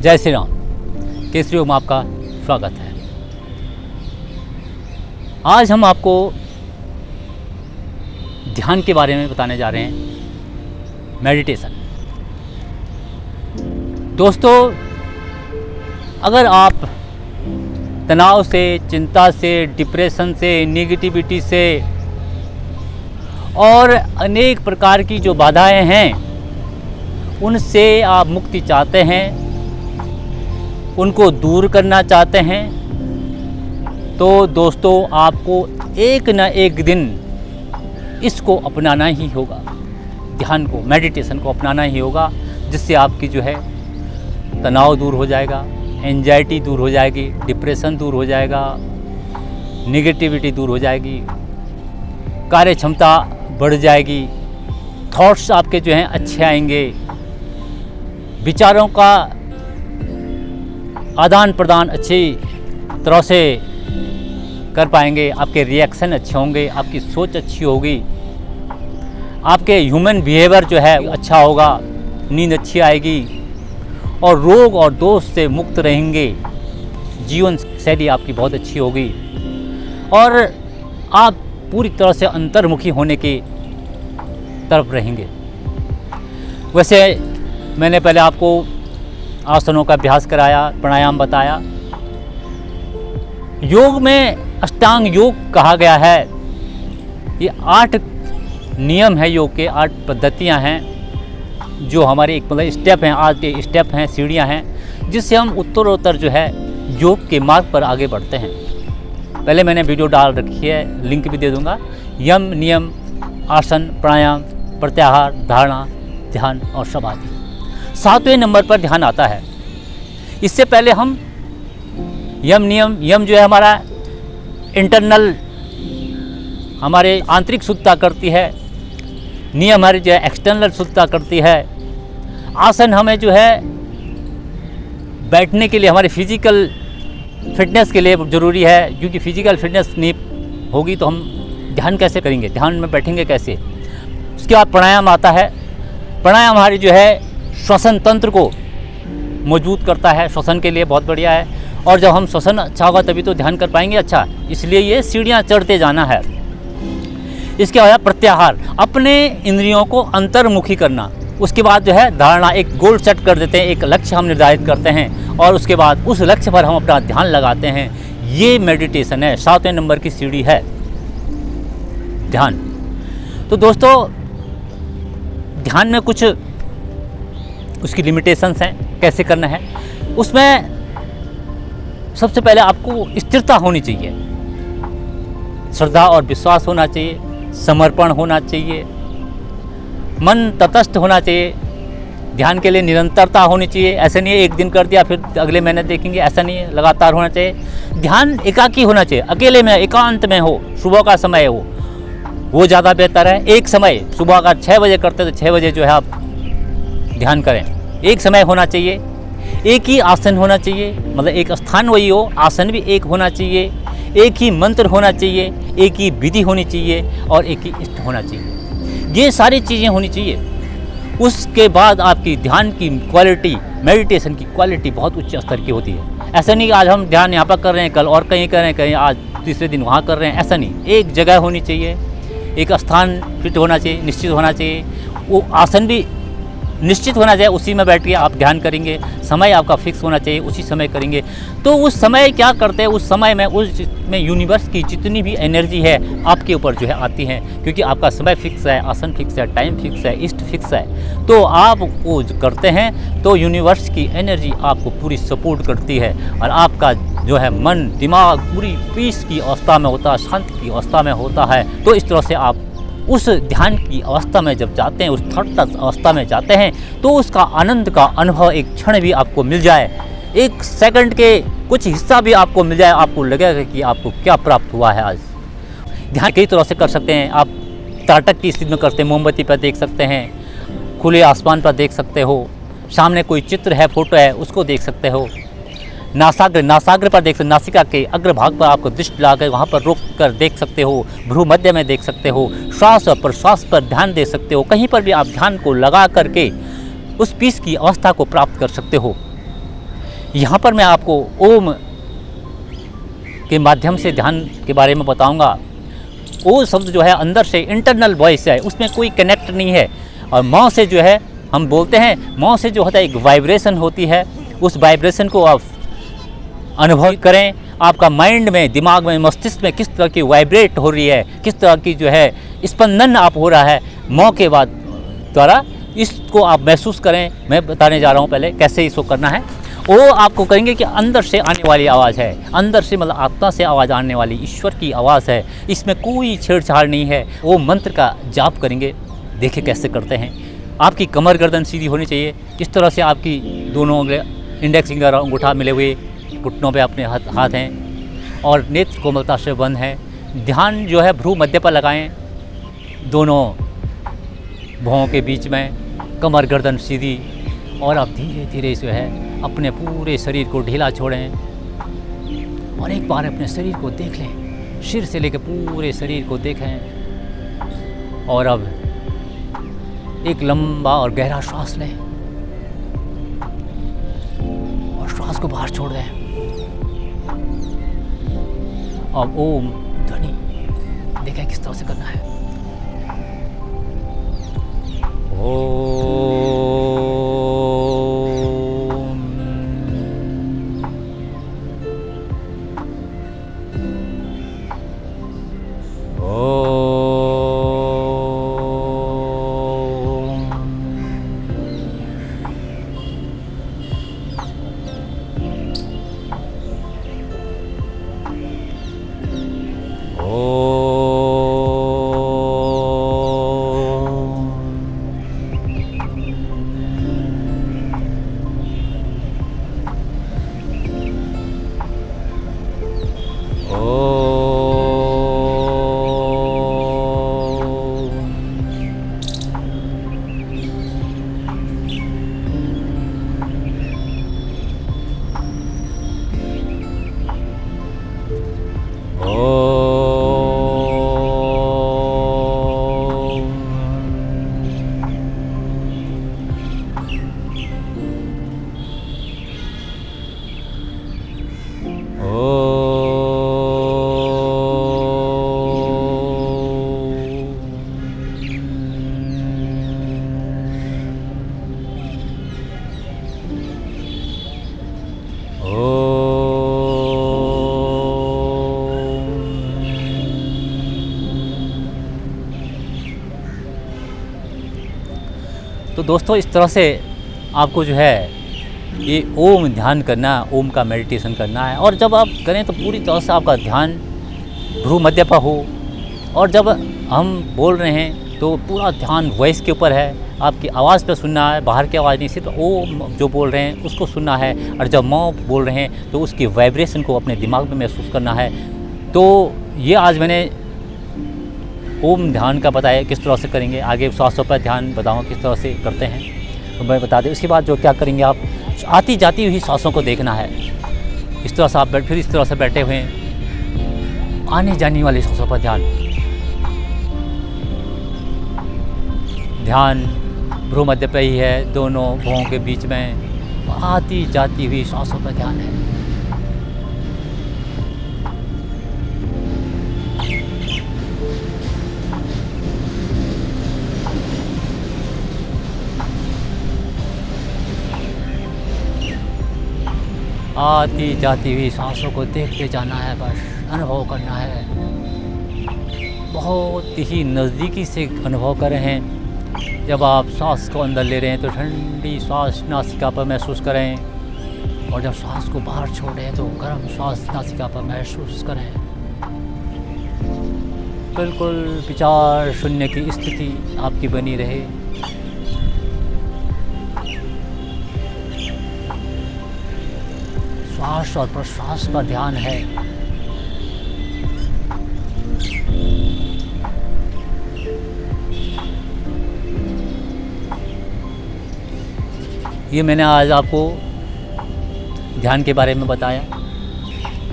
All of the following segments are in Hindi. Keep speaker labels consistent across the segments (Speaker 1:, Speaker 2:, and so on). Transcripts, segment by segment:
Speaker 1: जय श्री राम। केसरी में आपका स्वागत है। आज हम आपको ध्यान के बारे में बताने जा रहे हैं, मेडिटेशन। दोस्तों, अगर आप तनाव से, चिंता से, डिप्रेशन से, नेगेटिविटी से और अनेक प्रकार की जो बाधाएं हैं उनसे आप मुक्ति चाहते हैं, उनको दूर करना चाहते हैं, तो दोस्तों आपको एक न एक दिन इसको अपनाना ही होगा। ध्यान को, मेडिटेशन को अपनाना ही होगा, जिससे आपकी जो है तनाव दूर हो जाएगा, एंजाइटी दूर हो जाएगी, डिप्रेशन दूर हो जाएगा, नेगेटिविटी दूर हो जाएगी, कार्य क्षमता बढ़ जाएगी, थॉट्स आपके जो हैं अच्छे आएंगे, विचारों का आदान प्रदान अच्छी तरह से कर पाएंगे, आपके रिएक्शन अच्छे होंगे, आपकी सोच अच्छी होगी, आपके ह्यूमन बिहेवियर जो है अच्छा होगा, नींद अच्छी आएगी और रोग और दोष से मुक्त रहेंगे। जीवन शैली आपकी बहुत अच्छी होगी और आप पूरी तरह से अंतर्मुखी होने की तरफ रहेंगे। वैसे मैंने पहले आपको आसनों का अभ्यास कराया, प्राणायाम बताया। योग में अष्टांग योग कहा गया है। ये 8 नियम है योग के, 8 पद्धतियां हैं जो हमारे एक मतलब स्टेप हैं, 8 स्टेप हैं, सीढ़ियां हैं, जिससे हम उत्तरोत्तर जो है योग के मार्ग पर आगे बढ़ते हैं। पहले मैंने वीडियो डाल रखी है, लिंक भी दे दूंगा। यम, नियम, आसन, प्राणायाम, प्रत्याहार, धारणा, ध्यान और समाधि। 7वें नंबर पर ध्यान आता है। इससे पहले हम यम नियम, यम जो है हमारा इंटरनल, हमारे आंतरिक शुद्धता करती है। नियम हमारी जो है एक्सटर्नल शुद्धता करती है। आसन हमें जो है बैठने के लिए, हमारे फिजिकल फिटनेस के लिए ज़रूरी है, क्योंकि फिजिकल फिटनेस नहीं होगी तो हम ध्यान कैसे करेंगे, ध्यान में बैठेंगे कैसे। उसके बाद प्राणायाम आता है। प्राणायाम हमारी जो है श्वसन तंत्र को मजबूत करता है, श्वसन के लिए बहुत बढ़िया है। और जब हम श्वसन अच्छा होगा तभी तो ध्यान कर पाएंगे अच्छा, इसलिए ये सीढ़ियाँ चढ़ते जाना है। इसके बाद प्रत्याहार, अपने इंद्रियों को अंतर्मुखी करना। उसके बाद जो है धारणा, एक गोल सेट कर देते हैं, एक लक्ष्य हम निर्धारित करते हैं और उसके बाद उस लक्ष्य पर हम अपना ध्यान लगाते हैं। ये मेडिटेशन है, 7वें नंबर की सीढ़ी है ध्यान। तो दोस्तों, ध्यान में कुछ उसकी लिमिटेशंस हैं, कैसे करना है। उसमें सबसे पहले आपको स्थिरता होनी चाहिए, श्रद्धा और विश्वास होना चाहिए, समर्पण होना चाहिए, मन तटस्थ होना चाहिए। ध्यान के लिए निरंतरता होनी चाहिए। ऐसे नहीं है एक दिन कर दिया फिर अगले महीने देखेंगे, ऐसा नहीं है, लगातार होना चाहिए। ध्यान एकाकी होना चाहिए, अकेले में, एकांत में हो, सुबह का समय हो वो ज़्यादा बेहतर है। एक समय सुबह का 6 बजे करते तो 6 बजे जो है आप ध्यान करें। एक समय होना चाहिए, एक ही आसन होना चाहिए, मतलब एक स्थान वही हो, आसन भी एक होना चाहिए, एक ही मंत्र होना चाहिए, एक ही विधि होनी चाहिए और एक ही इष्ट होना चाहिए। ये सारी चीज़ें होनी चाहिए। उसके बाद आपकी ध्यान की क्वालिटी, मेडिटेशन की क्वालिटी बहुत उच्च स्तर की होती है। ऐसा नहीं कि आज हम ध्यान यहाँ पर कर रहे हैं, कल और कहीं कर रहे हैं, कहीं आज तीसरे दिन वहाँ कर रहे हैं, ऐसा नहीं। एक जगह होनी चाहिए, एक स्थान फिट होना चाहिए, निश्चित होना चाहिए। वो आसन भी निश्चित होना चाहिए, उसी में बैठ के आप ध्यान करेंगे। समय आपका फिक्स होना चाहिए, उसी समय करेंगे। तो उस समय क्या करते हैं, उस समय में उसमें यूनिवर्स की जितनी भी एनर्जी है आपके ऊपर जो है आती है, क्योंकि आपका समय फिक्स है, आसन फिक्स है, टाइम फिक्स है, इष्ट फिक्स है। तो आप वो करते हैं तो यूनिवर्स की एनर्जी आपको पूरी सपोर्ट करती है और आपका जो है मन, दिमाग पूरी पीस की अवस्था में होता है, शांति की अवस्था में होता है। तो इस तरह से आप उस ध्यान की अवस्था में जब जाते हैं, उस थॉट अवस्था में जाते हैं, तो उसका आनंद का अनुभव एक क्षण भी आपको मिल जाए, एक सेकंड के कुछ हिस्सा भी आपको मिल जाए, आपको लगेगा कि आपको क्या प्राप्त हुआ है आज। ध्यान कई तरह से कर सकते हैं आप। त्राटक की स्थिति में करते हैं, मोमबत्ती पर देख सकते हैं, खुले आसमान पर देख सकते हो, सामने कोई चित्र है, फोटो है, उसको देख सकते हो। नासाग्र पर देख सकते, नासिका के अग्रभाग पर आपको दृष्टि लाकर वहाँ पर रोक कर देख सकते हो, भ्रू मध्य में देख सकते हो, श्वास और प्रश्वास पर ध्यान दे सकते हो। कहीं पर भी आप ध्यान को लगा करके उस पीस की अवस्था को प्राप्त कर सकते हो। यहाँ पर मैं आपको ओम के माध्यम से ध्यान के बारे में बताऊँगा। ओ शब्द जो है अंदर से इंटरनल वॉइस है, उसमें कोई कनेक्ट नहीं है। और मौ से जो है हम बोलते हैं, मौ से जो होता है एक वाइब्रेशन होती है, उस वाइब्रेशन को आप अनुभव करें। आपका माइंड में, दिमाग में, मस्तिष्क में किस तरह की वाइब्रेट हो रही है, किस तरह की जो है स्पंदन आप हो रहा है मौ के बाद द्वारा, इसको आप महसूस करें। मैं बताने जा रहा हूँ पहले कैसे इसको करना है। वो आपको कहेंगे कि अंदर से आने वाली आवाज़ है, अंदर से मतलब आत्मा से आवाज़ आने वाली ईश्वर की आवाज़ है, इसमें कोई छेड़छाड़ नहीं है। वो मंत्र का जाप करेंगे, देखिए कैसे करते हैं। आपकी कमर गर्दन सीधी होनी चाहिए। इस तरह से आपकी दोनों उंगलियां, इंडेक्स फिंगर और अंगूठा मिले हुए घुटनों पे अपने हाथ हैं और नेत्र कोमलता से बंद हैं। ध्यान जो है भ्रू मध्य पर लगाएं, दोनों भौं के बीच में, कमर गर्दन सीधी, और आप धीरे धीरे जो है अपने पूरे शरीर को ढीला छोड़ें और एक बार अपने शरीर को देख लें, सिर से लेकर पूरे शरीर को देखें। और अब एक लंबा और गहरा श्वास लें और श्वास को बाहर छोड़ दें। अब ओम ध्वनि देखें किस तरह से करना है। तो दोस्तों इस तरह से आपको जो है ये ओम ध्यान करना, ओम का मेडिटेशन करना है। और जब आप करें तो पूरी तरह से आपका ध्यान भ्रू मध्य पर हो। और जब हम बोल रहे हैं तो पूरा ध्यान वॉइस के ऊपर है, आपकी आवाज़ पे सुनना है, बाहर की आवाज़ नहीं, सिर्फ ओम जो बोल रहे हैं उसको सुनना है। और जब मौ बोल रहे हैं तो उसकी वाइब्रेशन को अपने दिमाग में महसूस करना है। तो ये आज मैंने ओम ध्यान का बताया किस तरह से करेंगे। आगे श्वासों पर ध्यान बताऊँगा किस तरह से करते हैं, तो मैं बता दें। उसके बाद जो क्या करेंगे, आप आती जाती हुई सांसों को देखना है। इस तरह से आप फिर इस तरह से बैठे हुए हैं, आने जाने वाली सांसों पर ध्यान भ्रू मध्य पे ही है, दोनों भौं के बीच में आती जाती हुई सांसों पर ध्यान है। आती जाती हुई सांसों को देखते जाना है, बस अनुभव करना है। बहुत ही नज़दीकी से अनुभव कर रहे हैं। जब आप सांस को अंदर ले रहे हैं तो ठंडी सांस नासिका पर महसूस करें, और जब सांस को बाहर छोड़ रहे हैं तो गर्म सांस नासिका पर महसूस करें। बिल्कुल विचार शून्य की स्थिति आपकी बनी रहे। श्वास और प्रश्वास पर ध्यान है। ये मैंने आज आपको ध्यान के बारे में बताया,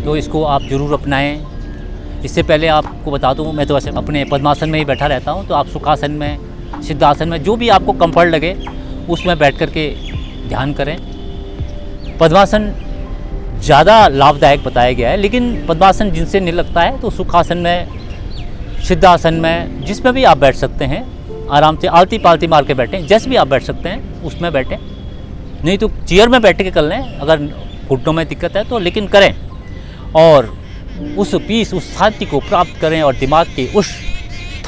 Speaker 1: तो इसको आप ज़रूर अपनाएं। इससे पहले आपको बता दूं, मैं तो वैसे अपने पद्मासन में ही बैठा रहता हूं, तो आप सुखासन में, सिद्धासन में, जो भी आपको कंफर्ट लगे उसमें बैठ कर के ध्यान करें। पद्मासन ज़्यादा लाभदायक बताया गया है, लेकिन पद्मासन जिनसे नहीं लगता है तो सुखासन में, सिद्धासन में, जिसमें भी आप बैठ सकते हैं, आराम से आलती पालती मार के बैठें, जैसे भी आप बैठ सकते हैं उसमें बैठें। नहीं तो चेयर में बैठ के कर लें अगर घुटनों में दिक्कत है तो, लेकिन करें। और उस पीस, उस शांति को प्राप्त करें और दिमाग के उस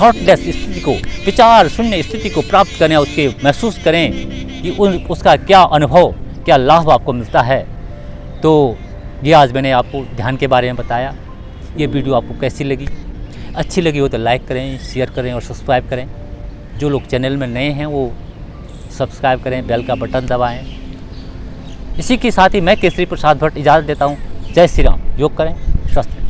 Speaker 1: थॉटलेस स्थिति को, विचार शून्य स्थिति को प्राप्त करें, उसके महसूस करें कि उसका क्या अनुभव, क्या लाभ आपको मिलता है। तो ये आज मैंने आपको ध्यान के बारे में बताया। ये वीडियो आपको कैसी लगी? अच्छी लगी हो तो लाइक करें, शेयर करें और सब्सक्राइब करें। जो लोग चैनल में नए हैं वो सब्सक्राइब करें, बेल का बटन दबाएं। इसी के साथ ही मैं केसरी प्रसाद भट्ट इजाज़त देता हूँ। जय श्री राम। योग करें, स्वस्थ रहें।